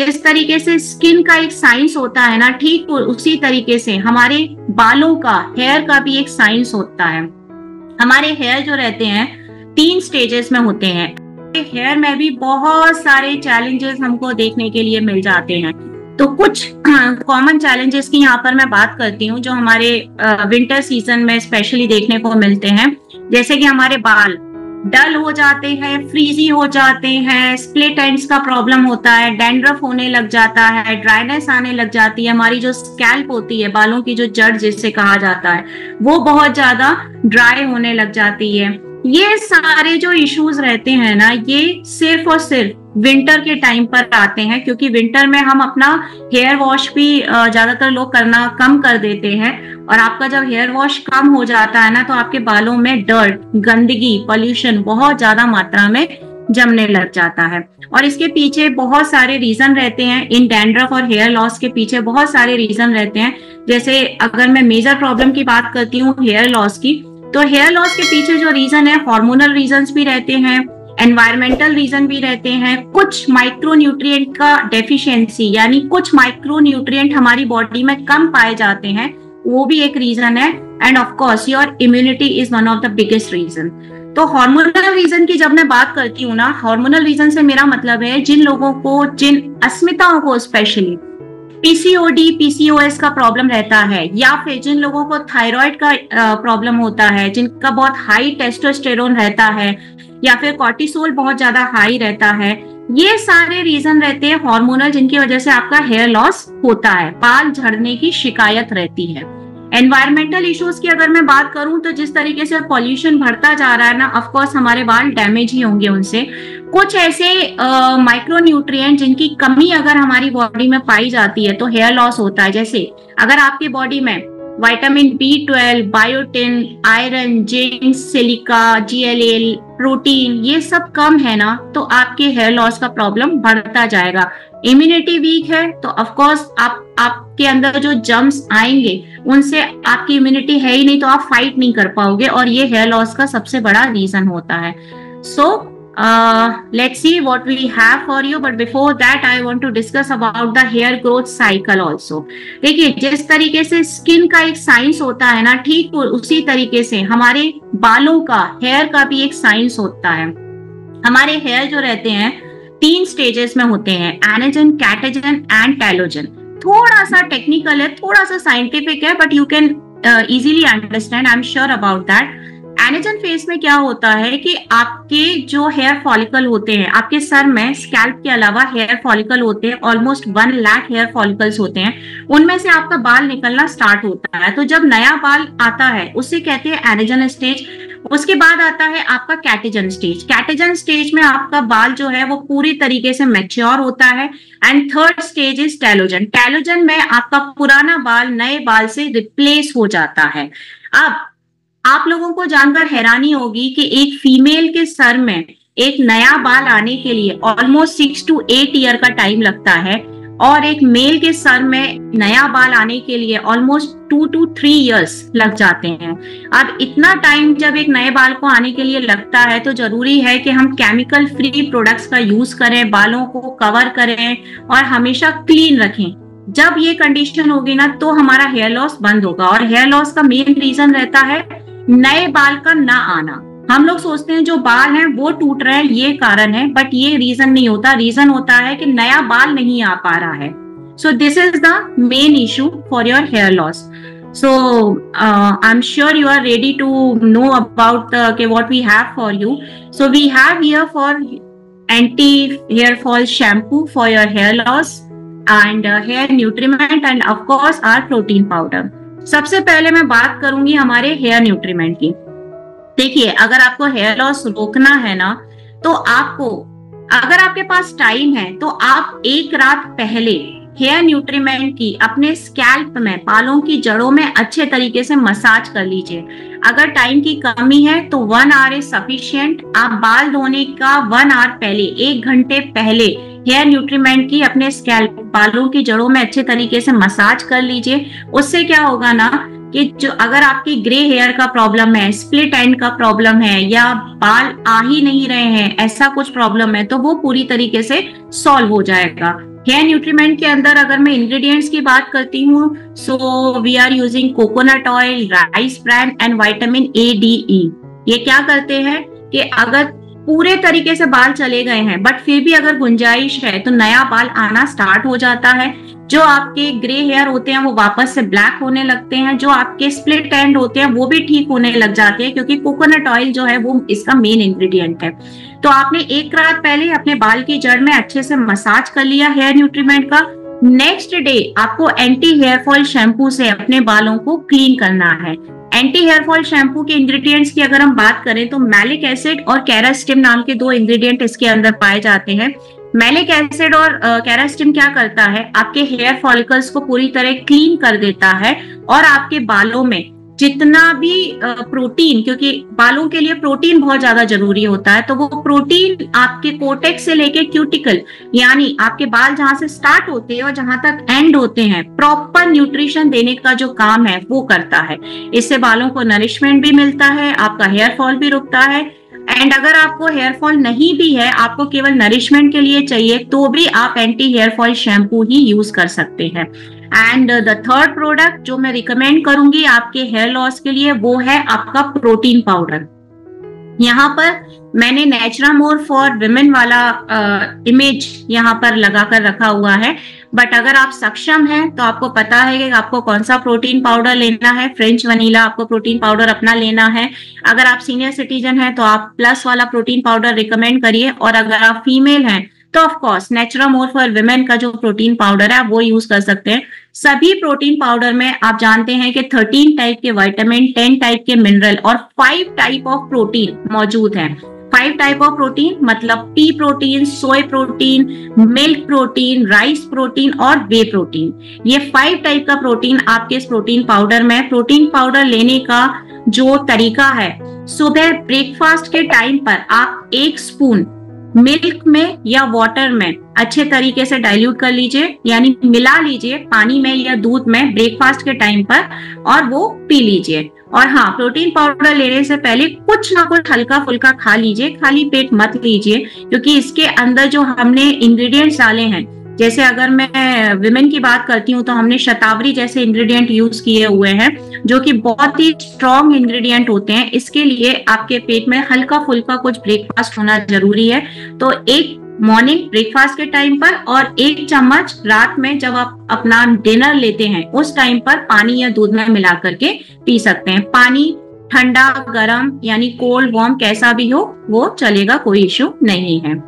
जिस तरीके से स्किन का एक साइंस होता है ना, ठीक उसी तरीके से हमारे बालों का, हेयर का भी एक साइंस होता है। हमारे हेयर जो रहते हैं 3 स्टेजेस में होते हैं। हेयर में भी बहुत सारे चैलेंजेस हमको देखने के लिए मिल जाते हैं। तो कुछ कॉमन चैलेंजेस की यहाँ पर मैं बात करती हूँ जो हमारे विंटर सीजन में स्पेशली देखने को मिलते हैं। जैसे कि हमारे बाल डल हो जाते हैं, फ्रीजी हो जाते हैं, स्प्लिट एंड्स का प्रॉब्लम होता है, डैंड्रफ होने लग जाता है, ड्राइनेस आने लग जाती है, हमारी जो स्कैल्प होती है, बालों की जो जड़ जिसे कहा जाता है, वो बहुत ज्यादा ड्राई होने लग जाती है। ये सारे जो इश्यूज रहते हैं ना, ये सिर्फ और सिर्फ विंटर के टाइम पर आते हैं, क्योंकि विंटर में हम अपना हेयर वॉश भी ज्यादातर लोग करना कम कर देते हैं। और आपका जब हेयर वॉश कम हो जाता है ना, तो आपके बालों में डर्ट, गंदगी, पॉल्यूशन बहुत ज्यादा मात्रा में जमने लग जाता है। और इसके पीछे बहुत सारे रीजन रहते हैं। इन डैंड्रफ और हेयर लॉस के पीछे बहुत सारे रीजन रहते हैं। जैसे अगर मैं मेजर प्रॉब्लम की बात करती हूँ हेयर लॉस की, तो हेयर लॉस के पीछे जो रीजन है, हार्मोनल रीजंस भी रहते हैं, एनवायरमेंटल रीजन भी रहते हैं, कुछ माइक्रो न्यूट्रिएंट का डेफिशिएंसी, यानी कुछ माइक्रो न्यूट्रिएंट हमारी बॉडी में कम पाए जाते हैं, वो भी एक रीजन है। And of course your immunity is one of the biggest reason. तो हार्मोनल रीजन की जब मैं बात करती हूँ ना, हार्मोनल रीजन से मेरा मतलब है जिन लोगों को, जिन अस्मिताओं को स्पेशली पीसीओडी, पीसीओएस का प्रॉब्लम रहता है, या फिर जिन लोगों को थायराइड का प्रॉब्लम होता है, जिनका बहुत हाई टेस्टोस्टेरोन रहता है, या फिर कॉर्टिसोल बहुत ज्यादा हाई रहता है, ये सारे रीजन रहते हैं हार्मोनल, जिनकी वजह से आपका हेयर लॉस होता है, बाल झड़ने की शिकायत रहती है। एनवायरमेंटल इश्यूज की अगर मैं बात करूं, तो जिस तरीके से पॉल्यूशन बढ़ता जा रहा है ना, ऑफ कोर्स हमारे बाल डैमेज ही होंगे उनसे। कुछ ऐसे माइक्रो न्यूट्रिएंट जिनकी कमी अगर हमारी बॉडी में पाई जाती है तो हेयर लॉस होता है। जैसे अगर आपकी बॉडी में vitamin B12, biotin, iron, zinc, silica, GLL, protein, ये सब कम है ना, तो आपके हेयर लॉस का प्रॉब्लम बढ़ता जाएगा। इम्यूनिटी वीक है तो ऑफ कोर्स आपके अंदर जो जर्म्स आएंगे उनसे, आपकी इम्यूनिटी है ही नहीं तो आप फाइट नहीं कर पाओगे, और ये हेयर लॉस का सबसे बड़ा रीजन होता है। सो let's see what we have for you, but before that I want to discuss about the hair growth cycle also। देखिए, जिस तरीके से स्किन का एक साइंस होता है ना, ठीक उसी तरीके से हमारे बालों का, हेयर का भी एक साइंस होता है। हमारे हेयर जो रहते हैं 3 स्टेजेस में होते हैं, एनाजन, कैटाजन एंड टेलोजन। थोड़ा सा टेक्निकल है, थोड़ा सा साइंटिफिक है, but you can easily understand, I am sure about that. Anagen phase में क्या होता है कि आपके जो हेयर फॉलिकल होते हैं, आपके सर में स्कैल्प के अलावा हेयर फॉलिकल होते हैं, ऑलमोस्ट 1 लाख हेयर फॉलिकल्स होते हैं, उनमें से आपका बाल निकलना स्टार्ट होता है। तो जब नया बाल आता है उसे कहते हैं एनाजन स्टेज। उसके बाद आता है आपका कैटाजन स्टेज। कैटाजन स्टेज में आपका बाल जो है वो पूरी तरीके से मैच्योर होता है। And third stage is telogen. Telogen में आपका पुराना बाल नए बाल से रिप्लेस हो जाता है। अब आप लोगों को जानकर हैरानी होगी कि एक फीमेल के सर में एक नया बाल आने के लिए ऑलमोस्ट 6 to 8 ईयर का टाइम लगता है, और एक मेल के सर में नया बाल आने के लिए ऑलमोस्ट 2 to 3 इयर्स लग जाते हैं। अब इतना टाइम जब एक नए बाल को आने के लिए लगता है, तो जरूरी है कि हम केमिकल फ्री प्रोडक्ट्स का यूज करें, बालों को कवर करें और हमेशा क्लीन रखें। जब ये कंडीशन होगी ना, तो हमारा हेयर लॉस बंद होगा। और हेयर लॉस का मेन रीजन रहता है नए बाल का ना आना। हम लोग सोचते हैं जो बाल हैं वो टूट रहे हैं, ये कारण है, बट ये रीजन नहीं होता। रीजन होता है कि नया बाल नहीं आ पा रहा है। So this is the main issue for your hair loss. So I'm sure you are ready to know about what we have for you. So we have here for anti-hair fall shampoo for your hair loss and hair nutriment and of course our protein powder. सबसे पहले मैं बात करूंगी हमारे hair न्यूट्रीमेंट की। देखिए, अगर आपको हेयर लॉस रोकना है ना, तो आपको, अगर आपके पास टाइम है, तो आप एक रात पहले हेयर न्यूट्रीमेंट की अपने स्कैल्प में, बालों की जड़ों में अच्छे तरीके से मसाज कर लीजिए। अगर टाइम की कमी है तो 1 आवर इज सफिशिएंट। आप बाल धोने का 1 आवर पहले, 1 घंटे पहले हेयर न्यूट्रीमेंट की अपने स्कैल्प, बालों की जड़ों में अच्छे तरीके से मसाज कर लीजिए। उससे क्या होगा ना कि जो, अगर आपकी ग्रे हेयर का प्रॉब्लम है, स्प्लिट एंड का प्रॉब्लम है, या बाल आ ही नहीं रहे हैं, ऐसा कुछ प्रॉब्लम है, तो वो पूरी तरीके से सॉल्व हो जाएगा। हेयर न्यूट्रीमेंट के अंदर अगर मैं इंग्रेडिएंट्स की बात करती हूँ, so we are using coconut oil, rice bran and vitamin A, D, E। ये क्या करते हैं कि अगर पूरे तरीके से बाल चले गए हैं बट फिर भी अगर गुंजाइश है तो नया बाल आना स्टार्ट हो जाता है। जो आपके ग्रे हेयर होते हैं वो वापस से ब्लैक होने लगते हैं, जो आपके स्प्लिट एंड होते हैं वो भी ठीक होने लग जाते हैं, क्योंकि कोकोनट ऑयल जो है वो इसका मेन इंग्रेडिएंट है। तो आपने एक रात पहले अपने बाल की जड़ में अच्छे से मसाज कर लिया हेयर न्यूट्रीमेंट का। नेक्स्ट डे आपको एंटी हेयर फॉल शैम्पू से अपने बालों को क्लीन करना है। एंटी हेयर फॉल शैम्पू के इंग्रेडिएंट्स की अगर हम बात करें तो मैलिक एसिड और केरास्टिम नाम के 2 इंग्रेडिएंट इसके अंदर पाए जाते हैं। मैलिक एसिड और केरास्टिम क्या करता है, आपके हेयर फॉलिकल्स को पूरी तरह क्लीन कर देता है और आपके बालों में जितना भी प्रोटीन, क्योंकि बालों के लिए प्रोटीन बहुत ज्यादा जरूरी होता है, तो वो प्रोटीन आपके कोटेक्स से लेके क्यूटिकल, यानी आपके बाल जहां से स्टार्ट होते हैं और जहां तक एंड होते हैं, प्रॉपर न्यूट्रिशन देने का जो काम है वो करता है। इससे बालों को नरिशमेंट भी मिलता है, आपका हेयर फॉल भी रुकता है। एंड अगर आपको हेयर फॉल नहीं भी है, आपको केवल नरिशमेंट के लिए चाहिए, तो भी आप एंटी हेयर फॉल शैम्पू ही यूज कर सकते हैं। एंड द थर्ड प्रोडक्ट जो मैं रिकमेंड करूंगी आपके हेयर लॉस के लिए वो है आपका प्रोटीन पाउडर। यहाँ पर मैंने नेचुरामोर फॉर विमेन वाला इमेज यहाँ पर लगा कर रखा हुआ है, बट अगर आप सक्षम हैं तो आपको पता है कि आपको कौन सा प्रोटीन पाउडर लेना है। फ्रेंच वनीला आपको प्रोटीन पाउडर अपना लेना है। अगर आप सीनियर सिटीजन हैं तो आप प्लस वाला प्रोटीन पाउडर रिकमेंड करिए, और अगर आप फीमेल हैं तो ऑफ कोर्स नेचुरामोर फॉर विमेन का जो प्रोटीन पाउडर है वो यूज कर सकते हैं। सभी प्रोटीन पाउडर में आप जानते हैं कि 13 टाइप के विटामिन, 10 टाइप के मिनरल और 5 टाइप ऑफ प्रोटीन मौजूद हैं। 5 टाइप ऑफ प्रोटीन मतलब पी प्रोटीन, सोय protein, milk protein, rice protein और वे प्रोटीन। ये 5 टाइप का प्रोटीन आपके इस प्रोटीन पाउडर में। प्रोटीन पाउडर लेने का जो तरीका है, सुबह ब्रेकफास्ट के टाइम पर आप 1 स्पून मिल्क में या वाटर में अच्छे तरीके से डाइल्यूट कर लीजिए, यानी मिला लीजिए पानी में या दूध में ब्रेकफास्ट के टाइम पर, और वो पी लीजिए। और हाँ, प्रोटीन पाउडर लेने से पहले कुछ ना कुछ हल्का फुल्का खा लीजिए, खाली पेट मत लीजिए, क्योंकि इसके अंदर जो हमने इंग्रेडिएंट्स डाले हैं, जैसे अगर मैं विमेन की बात करती हूँ तो हमने शतावरी जैसे इंग्रेडिएंट यूज किए हुए हैं, जो कि बहुत ही स्ट्रॉन्ग इंग्रेडिएंट होते हैं। इसके लिए आपके पेट में हल्का फुल्का कुछ ब्रेकफास्ट होना जरूरी है। तो 1 मॉर्निंग ब्रेकफास्ट के टाइम पर और 1 चम्मच रात में जब आप अपना डिनर लेते हैं उस टाइम पर पानी या दूध में मिला करके पी सकते हैं। पानी ठंडा, गर्म यानी कोल्ड, वार्म कैसा भी हो वो चलेगा, कोई इश्यू नहीं है।